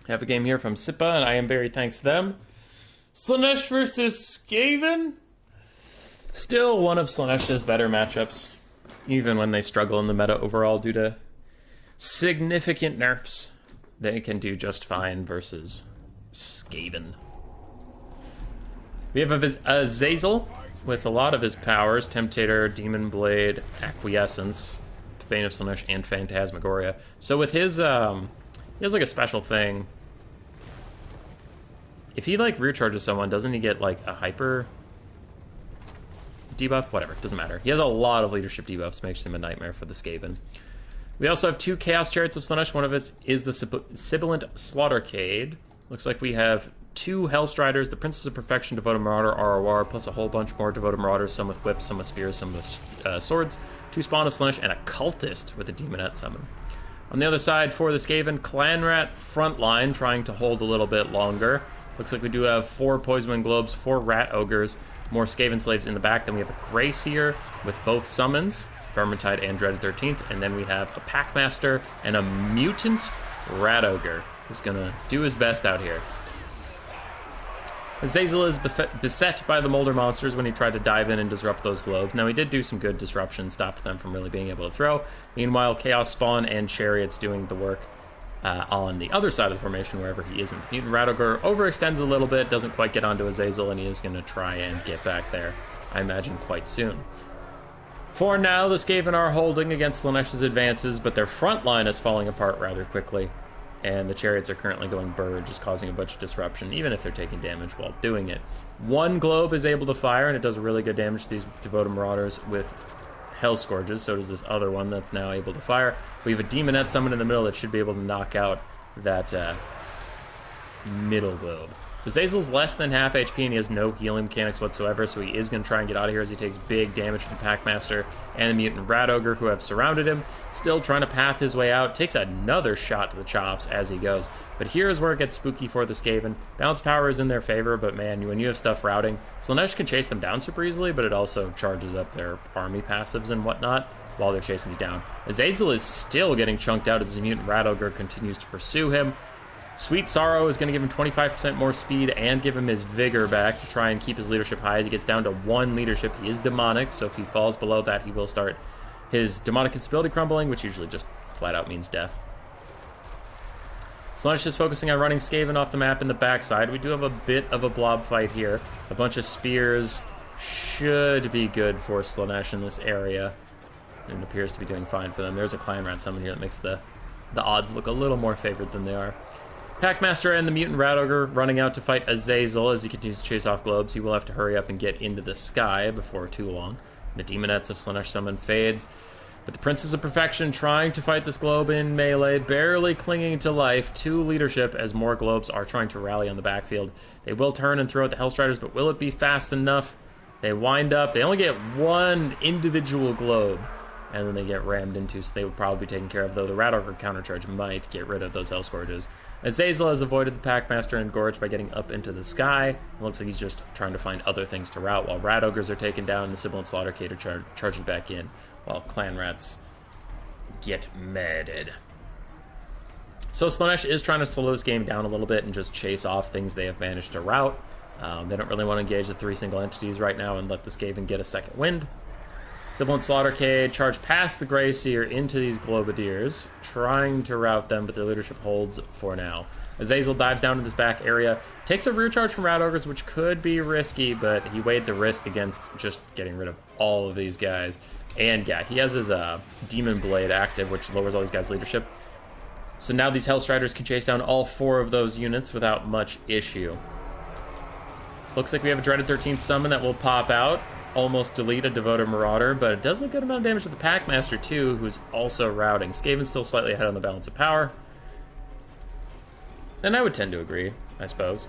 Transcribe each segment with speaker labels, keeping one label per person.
Speaker 1: Have a game here from Sippa, and I am very thanks them. Slaanesh versus Skaven. Still one of Slaanesh's better matchups, even when they struggle in the meta overall due to significant nerfs. They can do just fine versus Skaven. We have a Azazel with a lot of his powers: Temptator, Demon Blade, Acquiescence, Fane of Slaanesh, and Phantasmagoria. So with his, he has like a special thing. If he like rear charges someone, doesn't he get like a hyper debuff? Whatever, doesn't matter. He has a lot of leadership debuffs, makes him a nightmare for the Skaven. We also have two Chaos Chariots of Slaanesh. One of it is the Sibilant Slaughtercade. Looks like we have two Hellstriders, the Princess of Perfection, Devoted Marauder, ROR, plus a whole bunch more Devoted Marauders, some with whips, some with spears, some with swords, two Spawn of Slaanesh, and a Cultist with a Demonette summon. On the other side, for the Skaven, Clanrat Frontline, trying to hold a little bit longer. Looks like we do have 4 Poisonwind Globes, 4 Rat Ogres, more Skaven Slaves in the back. Then we have a Grey Seer with both summons, Vermintide and Dreaded 13th. And then we have a Packmaster and a Mutant Rat Ogre, who's going to do his best out here. Azazel is beset by the Molder monsters when he tried to dive in and disrupt those globes. Now, he did do some good disruption, stopped them from really being able to throw. Meanwhile, Chaos Spawn and Chariots doing the work on the other side of the formation, wherever he isn't. Mutant Rat Ogre overextends a little bit, doesn't quite get onto Azazel, and he is going to try and get back there, I imagine, quite soon. For now, the Skaven are holding against Slaanesh's advances, but their front line is falling apart rather quickly, and the Chariots are currently going bird, just causing a bunch of disruption, even if they're taking damage while doing it. One globe is able to fire, and it does really good damage to these Devoted Marauders with Hell Scourges. So does this other one that's now able to fire. We have a Demonette summon in the middle that should be able to knock out that middle globe. Azazel's less than half HP and he has no healing mechanics whatsoever, so he is going to try and get out of here as he takes big damage from the Packmaster and the Mutant Rat Ogre who have surrounded him. Still trying to path his way out, takes another shot to the chops as he goes. But here's where it gets spooky for the Skaven. Balance power is in their favor, but man, when you have stuff routing, Slaanesh can chase them down super easily, but it also charges up their army passives and whatnot while they're chasing you down. Azazel is still getting chunked out as the Mutant Rat Ogre continues to pursue him. Sweet Sorrow is going to give him 25% more speed and give him his vigor back to try and keep his leadership high as he gets down to 1 leadership. He is demonic, so if he falls below that, he will start his demonic instability crumbling, which usually just flat out means death. Slaanesh is focusing on running Skaven off the map in the backside. We do have a bit of a blob fight here. A bunch of spears should be good for Slaanesh in this area. And it appears to be doing fine for them. There's a Clanrat summon here that makes the odds look a little more favored than they are. Packmaster and the Mutant Rat Ogre running out to fight Azazel as he continues to chase off globes. He will have to hurry up and get into the sky before too long. The Demonettes of Slaanesh summon fades. But the Princess of Perfection trying to fight this globe in melee, barely clinging to life. 2 leadership as more globes are trying to rally on the backfield. They will turn and throw at the Hellstriders, but will it be fast enough? They wind up. They only get 1 individual globe, and then they get rammed into, so they would probably be taken care of, though the Rat Ogre countercharge might get rid of those Hell Scourges. Azazel has avoided the Packmaster and Gorge by getting up into the sky. It looks like he's just trying to find other things to route, while Rat Ogres are taken down and the Sibilant Slaughtercade are charging back in, while Clan Rats get murdered. So Slaanesh is trying to slow this game down a little bit and just chase off things they have managed to route. They don't really want to engage the 3 single entities right now and let the Skaven get a second wind. Sibilant Slaughtercade charge past the Grey Seer into these Globadiers, trying to rout them, but their leadership holds for now. Azazel dives down to this back area, takes a rear charge from Rat Ogres, which could be risky, but he weighed the risk against just getting rid of all of these guys. And yeah, he has his Demon Blade active, which lowers all these guys' leadership. So now these Hellstriders can chase down all 4 of those units without much issue. Looks like we have a Dreaded 13th summon that will pop out. Almost delete a Devoted Marauder, but it does a good amount of damage to the Packmaster too, who's also routing. Skaven's still slightly ahead on the balance of power. And I would tend to agree, I suppose.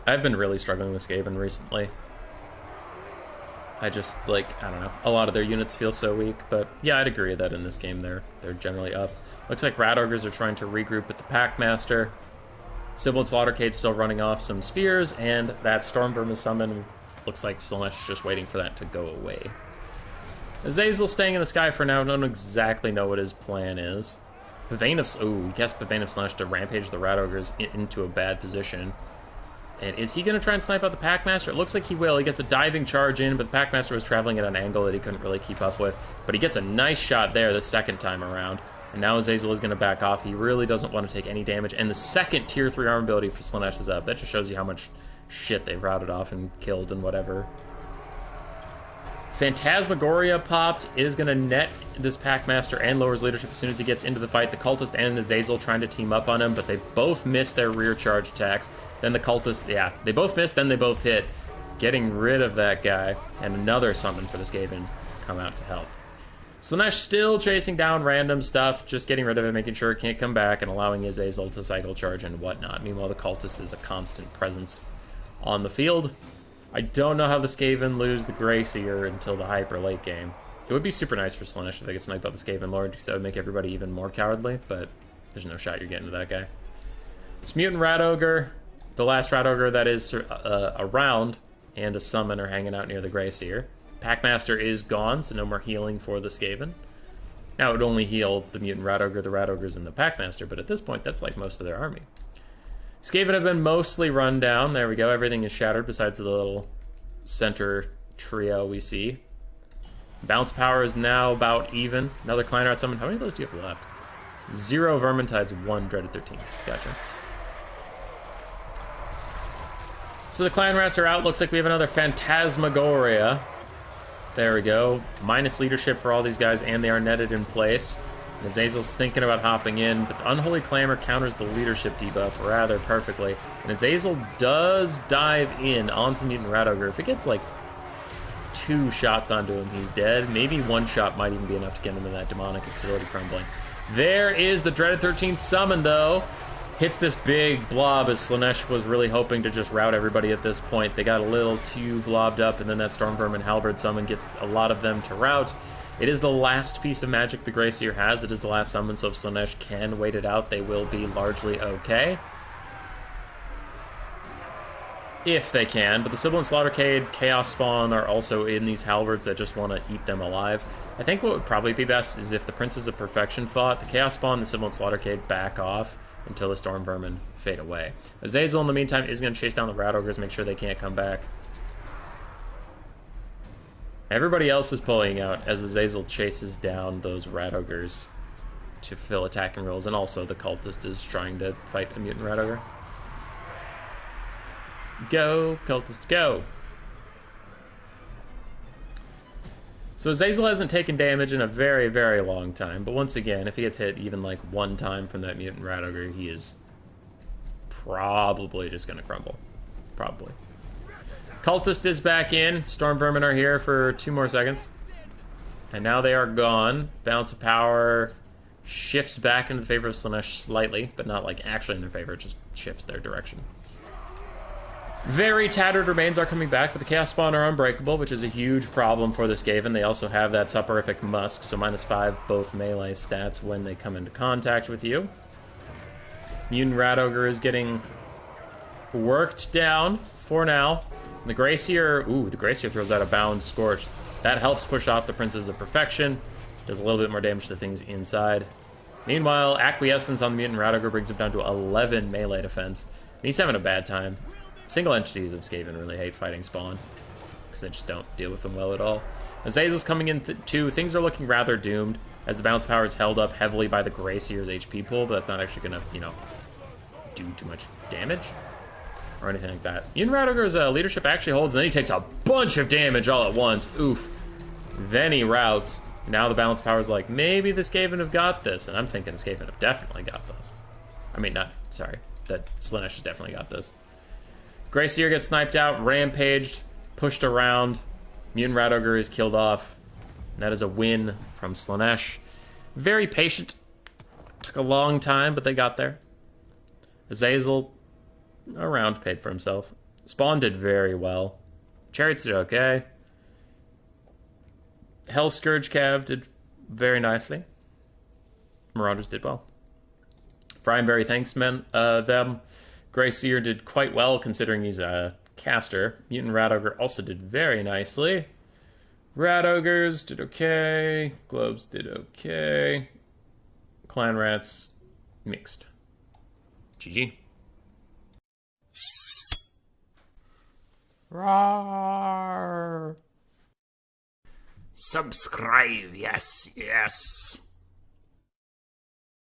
Speaker 1: I've been really struggling with Skaven recently. I just, like, I don't know. A lot of their units feel so weak, but yeah, I'd agree that in this game they're generally up. Looks like Rat Ogres are trying to regroup with the Packmaster. Sibilant Slaughtercade's still running off some spears, and that Stormburn is summoned. Looks like Slaanesh is just waiting for that to go away. Azazel staying in the sky for now. Don't exactly know what his plan is. Pavane of... Oh, he cast Pavane of Slaanesh to rampage the Rat Ogres into a bad position. And is he going to try and snipe out the Packmaster? It looks like he will. He gets a diving charge in, but the Packmaster was traveling at an angle that he couldn't really keep up with. But he gets a nice shot there the second time around. And now Azazel is going to back off. He really doesn't want to take any damage. And the second tier 3 arm ability for Slaanesh is up. That just shows you how much shit they've routed off and killed and whatever. Phantasmagoria popped, is going to net this Packmaster and lowers leadership as soon as he gets into the fight. The Cultist and Azazel trying to team up on him, but they both miss their rear charge attacks. Then the Cultist, yeah, they both miss, then they both hit. Getting rid of that guy, and another summon for the Skaven come out to help. Slaanesh still chasing down random stuff, just getting rid of it, making sure it can't come back, and allowing Azazel to cycle charge and whatnot. Meanwhile, the Cultist is a constant presence on the field. I don't know how the Skaven lose the Grayseer until the hyper late game. It would be super nice for Slaanesh if they could snipe out the Skaven Lord, because that would make everybody even more cowardly, but there's no shot you're getting to that guy. This Mutant Rat Ogre, the last Rat Ogre that is around, and a summon are hanging out near the Grayseer. Packmaster is gone, so no more healing for the Skaven. Now it would only heal the Mutant Rat Ogre, the Rat Ogres, and the Packmaster, but at this point that's like most of their army. Skaven have been mostly run down. There we go. Everything is shattered besides the little center trio we see. Bounce power is now about even. Another Klein Rat summon. How many of those do you have left? 0 Vermintides, 1 Dreaded 13. Gotcha. So the Clan Rats are out. Looks like we have another Phantasmagoria. There we go. Minus leadership for all these guys, and they are netted in place. And Azazel's thinking about hopping in, but the Unholy Clamor counters the leadership debuff rather perfectly. And Azazel does dive in onto the Mutant Rat Ogre. If it gets like 2 shots onto him, he's dead. Maybe 1 shot might even be enough to get him into that demonic. It's already crumbling. There is the Dreaded 13th summon, though. Hits this big blob as Slaanesh was really hoping to just rout everybody at this point. They got a little too blobbed up, and then that Storm Vermin Halberd summon gets a lot of them to rout. It is the last piece of magic the Grayseer has. It is the last summon, so if Slaanesh can wait it out, they will be largely okay. If they can, but the Sibilant Slaughtercade, Chaos Spawn are also in these Halberds that just want to eat them alive. I think what would probably be best is if the Princes of Perfection fought, the Chaos Spawn and the Sibilant Slaughtercade back off until the Storm Vermin fade away. Azazel, in the meantime, is going to chase down the Rat Ogres, make sure they can't come back. Everybody else is pulling out as Azazel chases down those Rat Ogres to fill attacking roles, and also the Cultist is trying to fight a Mutant Rat Ogre. Go, Cultist, go! So Azazel hasn't taken damage in a very, very long time, but once again, if he gets hit even like 1 time from that Mutant Rat Ogre, he is probably just going to crumble. Probably. Cultist is back in. Storm Vermin are here for 2 more seconds. And now they are gone. Bounce of Power shifts back into the favor of Slaanesh slightly, but not like actually in their favor, it just shifts their direction. Very tattered remains are coming back, but the Chaos Spawn are unbreakable, which is a huge problem for this Skaven. They also have that soporific musk, so -5 both melee stats when they come into contact with you. Mutant Rat Ogre is getting worked down for now. The Grayseer, ooh, the Grayseer throws out a Bound Scorch. That helps push off the Princes of Perfection. Does a little bit more damage to things inside. Meanwhile, Acquiescence on the Mutant Rat Ogre brings him down to 11 melee defense. And he's having a bad time. Single entities of Skaven really hate fighting Spawn, because they just don't deal with them well at all. Azazel's coming in too. Things are looking rather doomed, as the bounce power is held up heavily by the Grayseer's HP pool, but that's not actually going to, you know, do too much damage or anything like that. Mutant Rat Ogre's leadership actually holds, and then he takes a bunch of damage all at once. Oof. Then he routs. Now the balance power's like, maybe the Skaven have got this, and I'm thinking the Skaven have definitely got this. I mean, that Slaanesh has definitely got this. Grayseer gets sniped out, rampaged, pushed around. Mutant Rat Ogre is killed off. And that is a win from Slaanesh. Very patient. Took a long time, but they got there. Azazel, a round paid for himself. Spawn did very well. Chariots did okay. Hell Scourge Cav did very nicely. Marauders did well. Fryenberry thanks them. Grayseer did quite well considering he's a caster. Mutant Rat Ogre also did very nicely. Rat Ogres did okay. Globes did okay. Clan rats, mixed. GG. Roar! Subscribe, yes, yes.